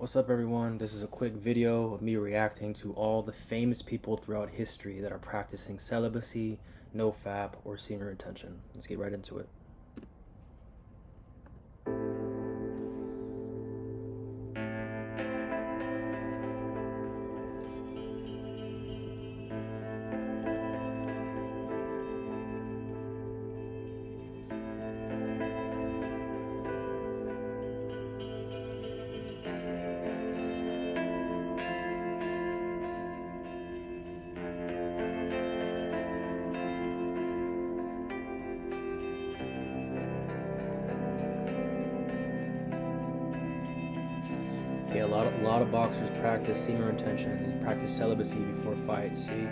What's up, everyone? This is a quick video of me reacting to all the famous people throughout history that are practicing celibacy, no-fap, or semen retention. Let's get right into it. Yeah, a lot of boxers practice semen retention. They practice celibacy before fights. See,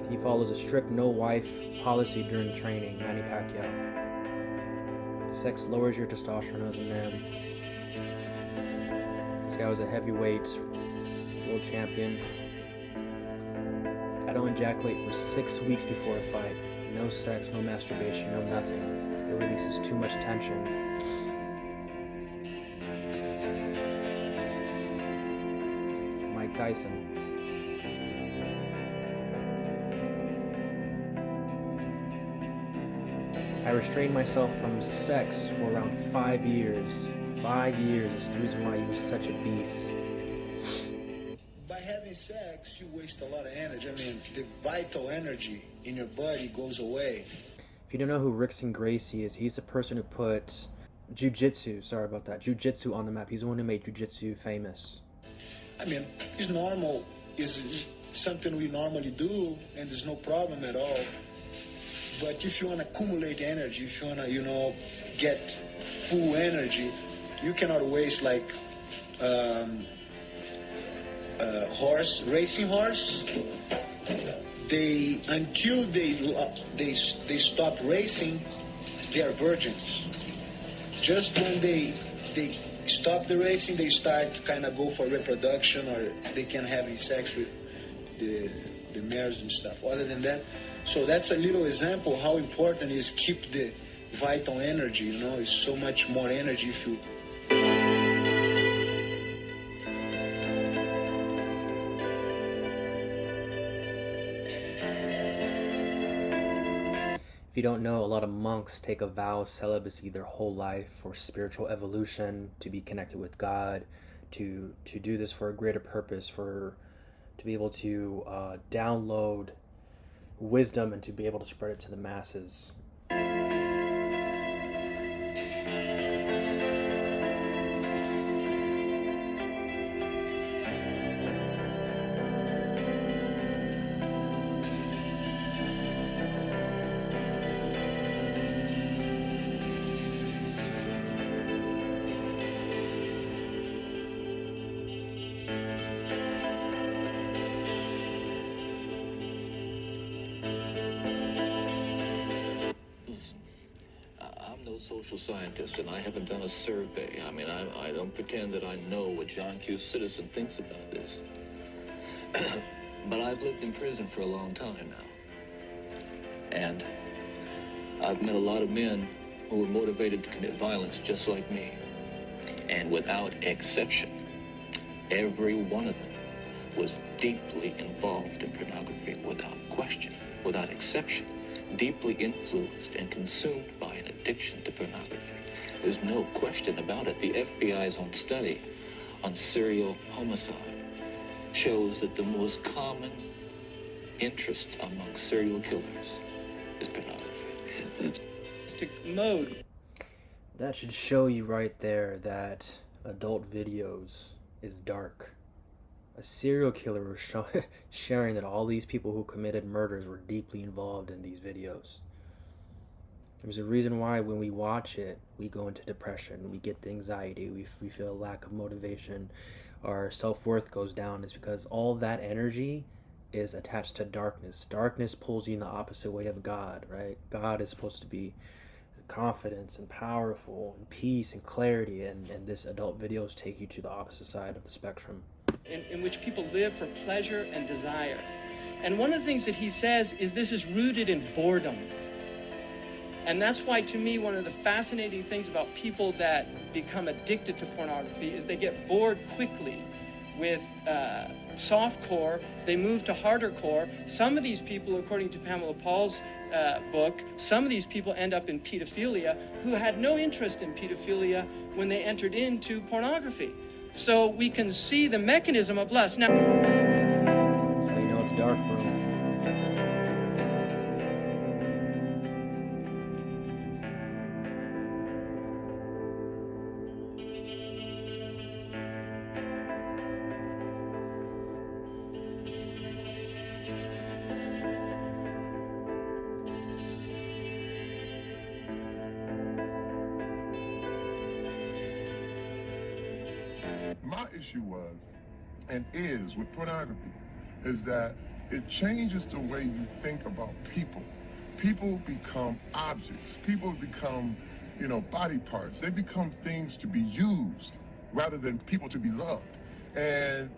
he follows a strict no-wife policy during training. Manny Pacquiao. Sex lowers your testosterone as a man. This guy was a heavyweight world champion. I don't ejaculate for 6 weeks before a fight. No sex, no masturbation, no nothing. It releases too much tension. Tyson. I restrained myself from sex for around 5 years. 5 years is the reason why he was such a beast. By having sex, you waste a lot of energy. I mean, the vital energy in your body goes away. If you don't know who Rickson Gracie is, he's the person who put jiu-jitsu on the map. He's the one who made jiu-jitsu famous. I mean, it's normal. It's something we normally do, and there's no problem at all. But if you want to accumulate energy, if you want to, get full energy, you cannot waste like racing horse. Until they stop racing, they are virgins. Just when they stop the racing, they start kind of go for reproduction, or they can have sex with the mares and stuff. Other than that, so that's a little example how important is keep the vital energy. It's so much more energy if you. If you don't know, a lot of monks take a vow of celibacy their whole life for spiritual evolution, to be connected with God, to do this for a greater purpose, to be able to download wisdom and to be able to spread it to the masses. I'm no social scientist, and I haven't done a survey. I mean, I don't pretend that I know what John Q. Citizen thinks about this. But I've lived in prison for a long time now. And I've met a lot of men who were motivated to commit violence just like me. And without exception, every one of them was deeply involved in pornography, without question, without exception. Deeply influenced and consumed by an addiction to pornography. There's no question about it. The FBI's own study on serial homicide shows that the most common interest among serial killers is pornography. Mode. That should show you right there that adult videos is dark. A serial killer was sharing that all these people who committed murders were deeply involved in these videos. There's a reason why when we watch it, we go into depression, we get the anxiety, we feel a lack of motivation, our self-worth goes down. It's because all that energy is attached to darkness. Darkness pulls you in the opposite way of God, right? God is supposed to be confidence and powerful and peace and clarity, and this adult videos take you to the opposite side of the spectrum. In which people live for pleasure and desire. And one of the things that he says is this is rooted in boredom. And that's why, to me, one of the fascinating things about people that become addicted to pornography is they get bored quickly with soft core. They move to harder core. Some of these people, according to Pamela Paul's book, some of these people end up in pedophilia who had no interest in pedophilia when they entered into pornography. So we can see the mechanism of lust. Now, That's how you know it's dark, bro. My issue was, and is, with pornography, is that it changes the way you think about people. People become objects. People become, body parts. They become things to be used rather than people to be loved. And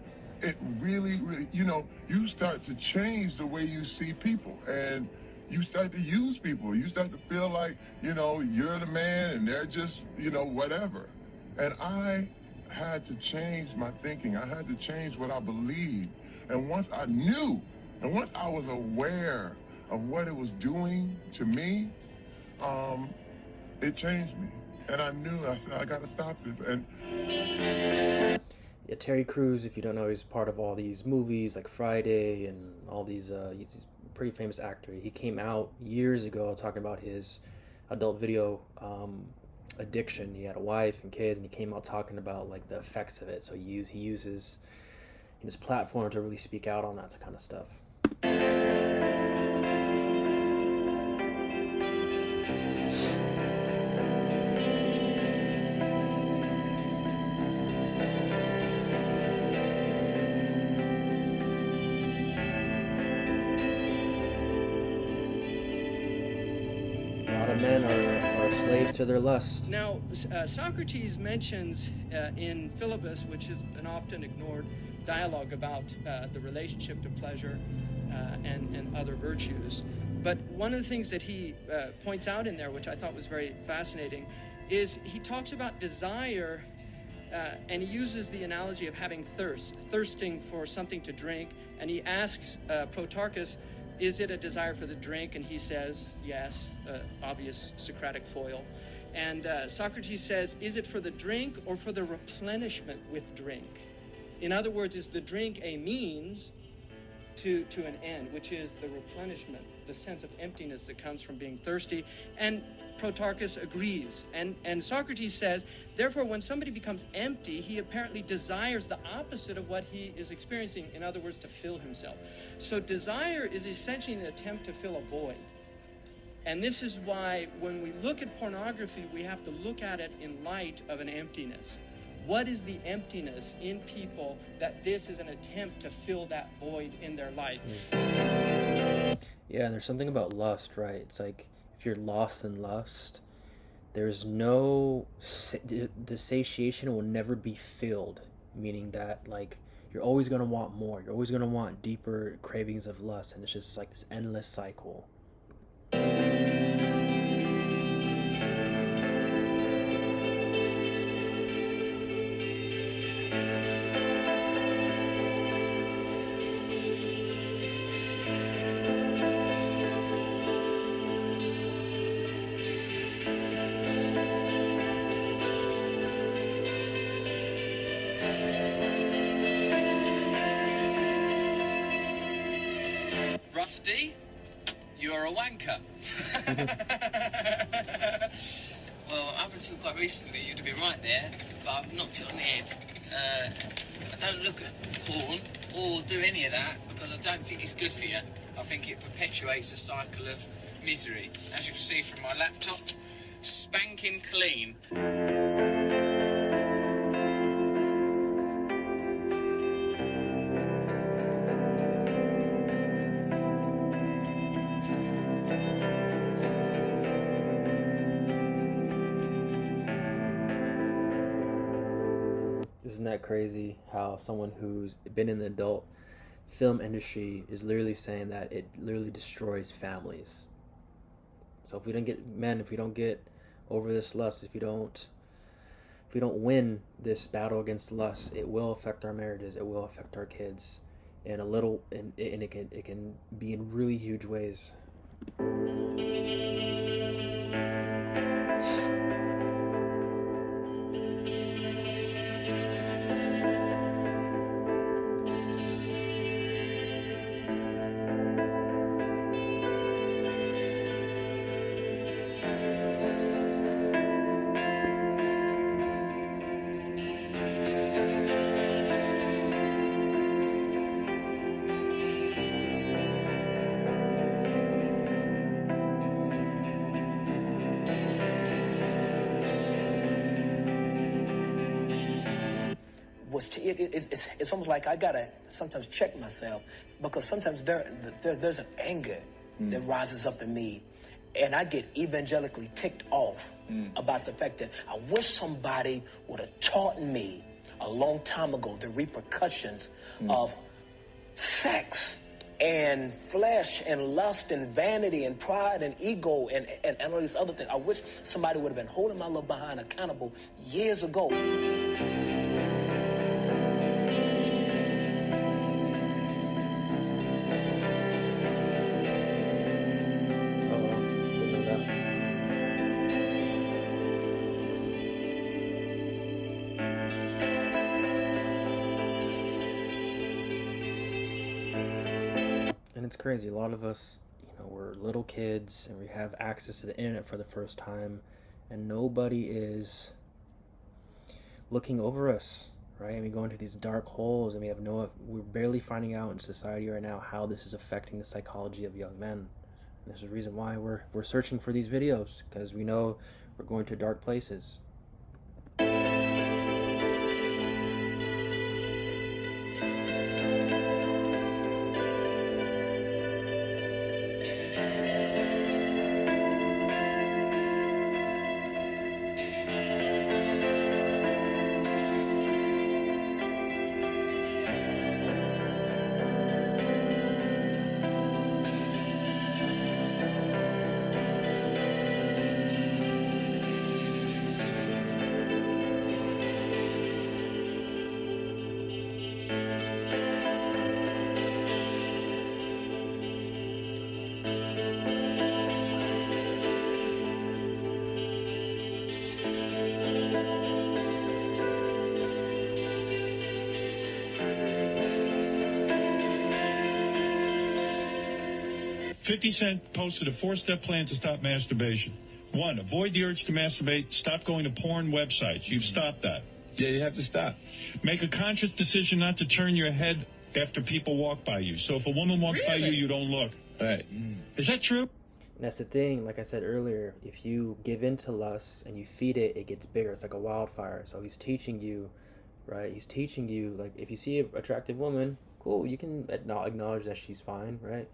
it really, you start to change the way you see people. And you start to use people. You start to feel like, you're the man and they're just, whatever. And I had to change my thinking. I had to change what I believed. And once I knew, and once I was aware of what it was doing to me, it changed me. And I knew, I said, I gotta stop this. And yeah, Terry Crews, if you don't know, he's part of all these movies like Friday and all these, he's a pretty famous actor. He came out years ago talking about his adult video addiction. He had a wife and kids, and he came out talking about like the effects of it. So he uses his platform to really speak out on that kind of stuff. A lot of men are slaves to their lust. Now, Socrates mentions in Philebus, which is an often ignored dialogue about the relationship to pleasure and other virtues. But one of the things that he points out in there, which I thought was very fascinating, is he talks about desire, and he uses the analogy of having thirsting for something to drink, and he asks Protarchus, is it a desire for the drink? And he says, yes, obvious Socratic foil. And Socrates says, is it for the drink or for the replenishment with drink? In other words, is the drink a means to an end, which is the replenishment, the sense of emptiness that comes from being thirsty? And Protarchus agrees. And Socrates says, therefore, when somebody becomes empty, he apparently desires the opposite of what he is experiencing. In other words, to fill himself. So desire is essentially an attempt to fill a void. And this is why when we look at pornography, we have to look at it in light of an emptiness. What is the emptiness in people that this is an attempt to fill that void in their life? Yeah, and there's something about lust, right? It's like if you're lost in lust, there's no, the satiation will never be filled, meaning that like you're always going to want more. You're always going to want deeper cravings of lust, and it's just like this endless cycle. Rusty, you are a wanker. Well, up until quite recently, you'd have been right there, but I've knocked it on the head. I don't look at porn or do any of that because I don't think it's good for you. I think it perpetuates a cycle of misery. As you can see from my laptop, spanking clean. Isn't that crazy how someone who's been in the adult film industry is literally saying that it literally destroys families? So if we don't get over this lust, if we don't win this battle against lust, it will affect our marriages, it will affect our kids, and it can be in really huge ways. It's almost like I gotta sometimes check myself, because sometimes there's an anger that rises up in me, and I get evangelically ticked off about the fact that I wish somebody would have taught me a long time ago the repercussions of sex and flesh and lust and vanity and pride and ego and all these other things. I wish somebody would have been holding my little behind accountable years ago. It's crazy. A lot of us, we're little kids and we have access to the internet for the first time, and nobody is looking over us, right? And we go into these dark holes, and we're barely finding out in society right now how this is affecting the psychology of young men. And there's a reason why we're searching for these videos, because we know we're going to dark places. 50 Cent posted a 4-step plan to stop masturbation. 1, avoid the urge to masturbate. Stop going to porn websites. You've stopped that. Yeah, you have to stop. Make a conscious decision not to turn your head after people walk by you. So if a woman walks by you, you don't look. Right. Is that true? And that's the thing, like I said earlier, if you give in to lust and you feed it, it gets bigger. It's like a wildfire. So he's teaching you, right? He's teaching you, like, if you see an attractive woman, cool, you can acknowledge that she's fine, right?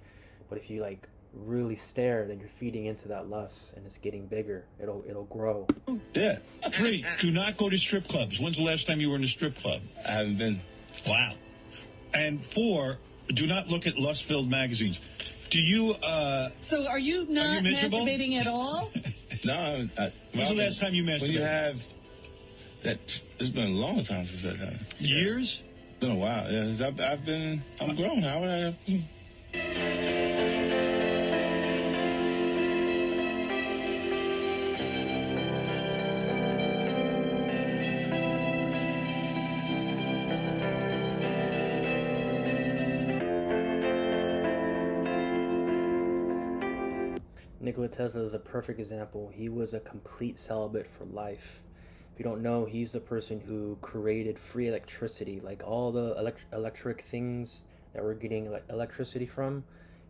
But if you, like, really stare, then you're feeding into that lust, and it's getting bigger. It'll grow. Yeah. 3, do not go to strip clubs. When's the last time you were in a strip club? I haven't been. Wow. And 4, do not look at lust-filled magazines. Do you, So are you not masturbating at all? No. When's the last time you masturbated? When you have that, it's been a long time since that time. Years? It's been a while. Yeah, I'm grown. How would I have? Nikola Tesla is a perfect example. He was a complete celibate for life. If you don't know, he's the person who created free electricity, like all the electric things that we're getting electricity from.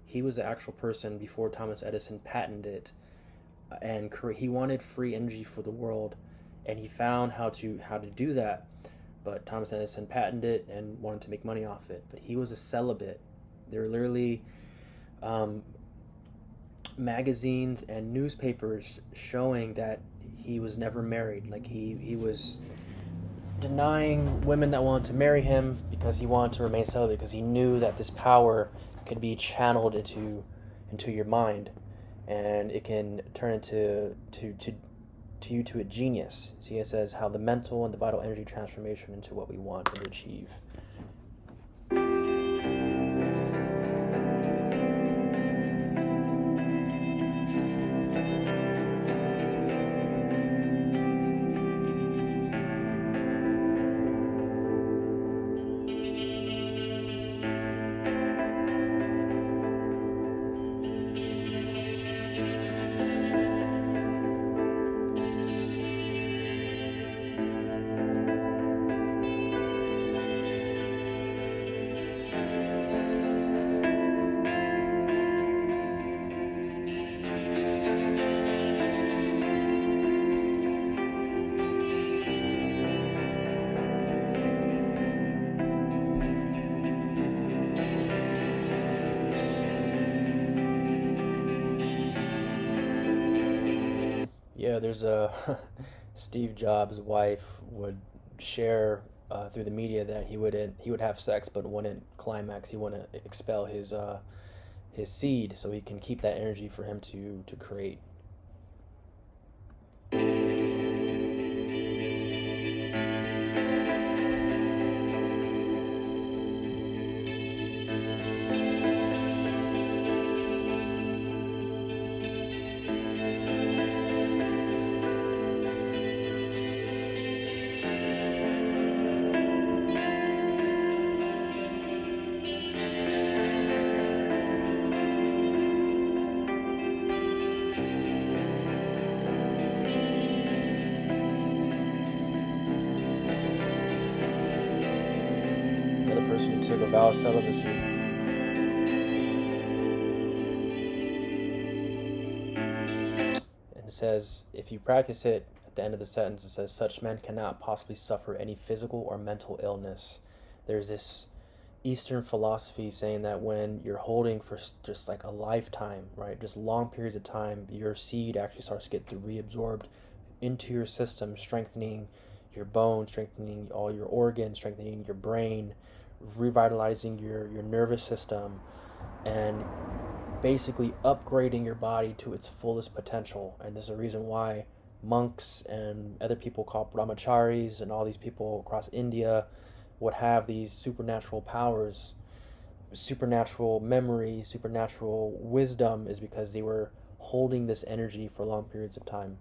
He was the actual person before Thomas Edison patented it, and he wanted free energy for the world, and he found how to do that. But Thomas Edison patented it and wanted to make money off it. But he was a celibate. There were literally magazines and newspapers showing that he was never married. Like he was denying women that wanted to marry him because he wanted to remain celibate, because he knew that this power could be channeled into your mind, and it can turn into to a genius. See, it says how the mental and the vital energy transformation into what we want to achieve. Yeah, there's a Steve Jobs' wife would share through the media that he would have sex, but wouldn't climax. He wouldn't expel his seed, so he can keep that energy for him to create. Another person who took a vow of celibacy. And it says, if you practice it, at the end of the sentence, it says, such men cannot possibly suffer any physical or mental illness. There's this Eastern philosophy saying that when you're holding for just like a lifetime, right, just long periods of time, your seed actually starts to get reabsorbed into your system, strengthening your bones, strengthening all your organs, strengthening your brain, revitalizing your nervous system, and basically upgrading your body to its fullest potential. And there's a reason why monks and other people called brahmacharis and all these people across India would have these supernatural powers, supernatural memory, supernatural wisdom, is because they were holding this energy for long periods of time.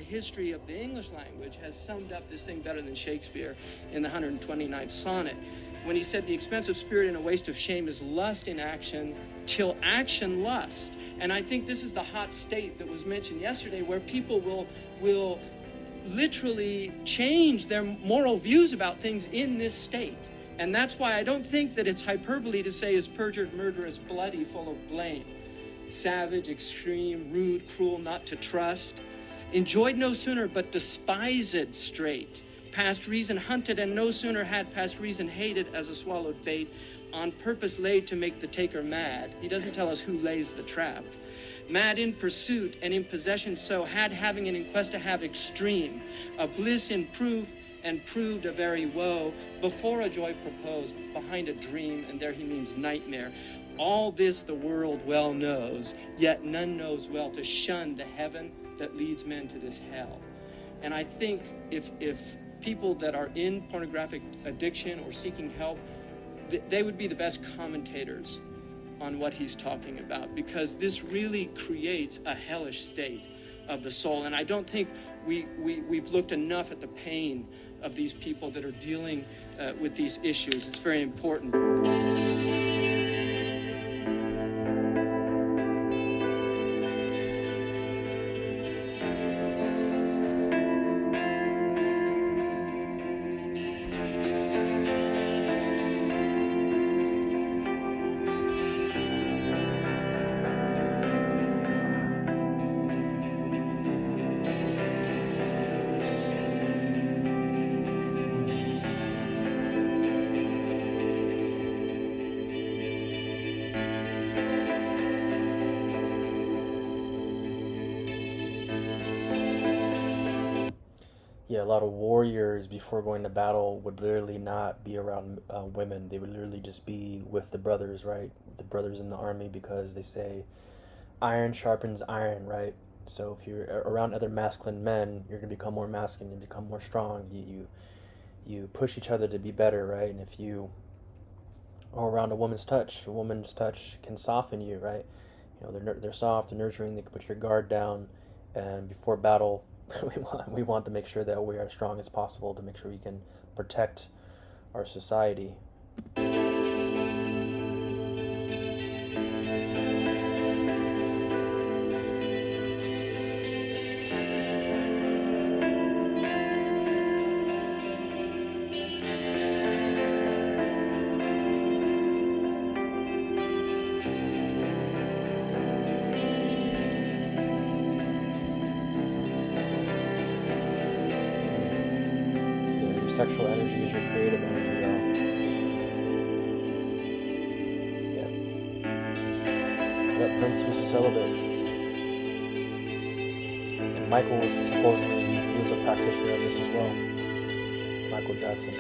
History of the English language has summed up this thing better than Shakespeare in the 129th sonnet, when he said, the expensive spirit in a waste of shame is lust in action till action lust. And I think this is the hot state that was mentioned yesterday, where people will literally change their moral views about things in this state. And that's why I don't think that it's hyperbole to say is perjured, murderous, bloody, full of blame, savage, extreme, rude, cruel, not to trust, enjoyed no sooner but despised straight, past reason hunted and no sooner had past reason hated as a swallowed bait, on purpose laid to make the taker mad. He doesn't tell us who lays the trap. Mad in pursuit and in possession so, had having and in quest to have extreme, a bliss in proof and proved a very woe, before a joy proposed, behind a dream, and there he means nightmare. All this the world well knows, yet none knows well to shun the heaven that leads men to this hell. And I think if people that are in pornographic addiction or seeking help, they would be the best commentators on what he's talking about, because this really creates a hellish state of the soul. And I don't think we've looked enough at the pain of these people that are dealing with these issues. It's very important. Yeah, a lot of warriors before going to battle would literally not be around women. They would literally just be with the brothers, right? The brothers in the army, because they say iron sharpens iron, right? So if you're around other masculine men, you're gonna become more masculine, you become more strong. You push each other to be better, right? And if you are around a woman's touch can soften you, right? You know, they're soft, they're nurturing. They can put your guard down, and before battle, we want to make sure that we are as strong as possible to make sure we can protect our society. Sexual energy is your creative energy, y'all. Yep, Prince was a celibate. And Michael was supposedly, he was a practitioner of this as well. Michael Jackson.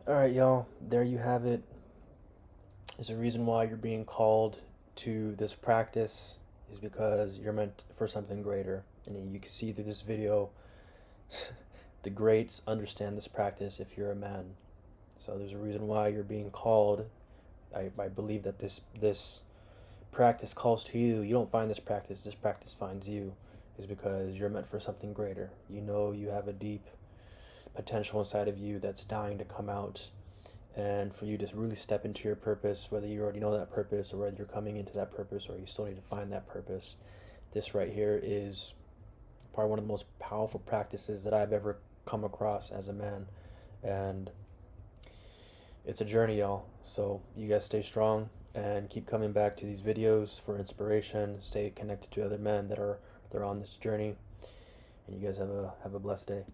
Alright, y'all, there you have it. There's a reason why you're being called to this practice, is because you're meant for something greater. And you can see through this video, the greats understand this practice if you're a man. So there's a reason why you're being called. I believe that this practice calls to you. You don't find this practice finds you, is because you're meant for something greater. You know you have a deep potential inside of you that's dying to come out, and for you to really step into your purpose, whether you already know that purpose or whether you're coming into that purpose or you still need to find that purpose. This right here is probably one of the most powerful practices that I've ever come across as a man, and it's a journey, y'all. So you guys stay strong and keep coming back to these videos for inspiration. Stay connected to other men that are on this journey, and you guys have a blessed day.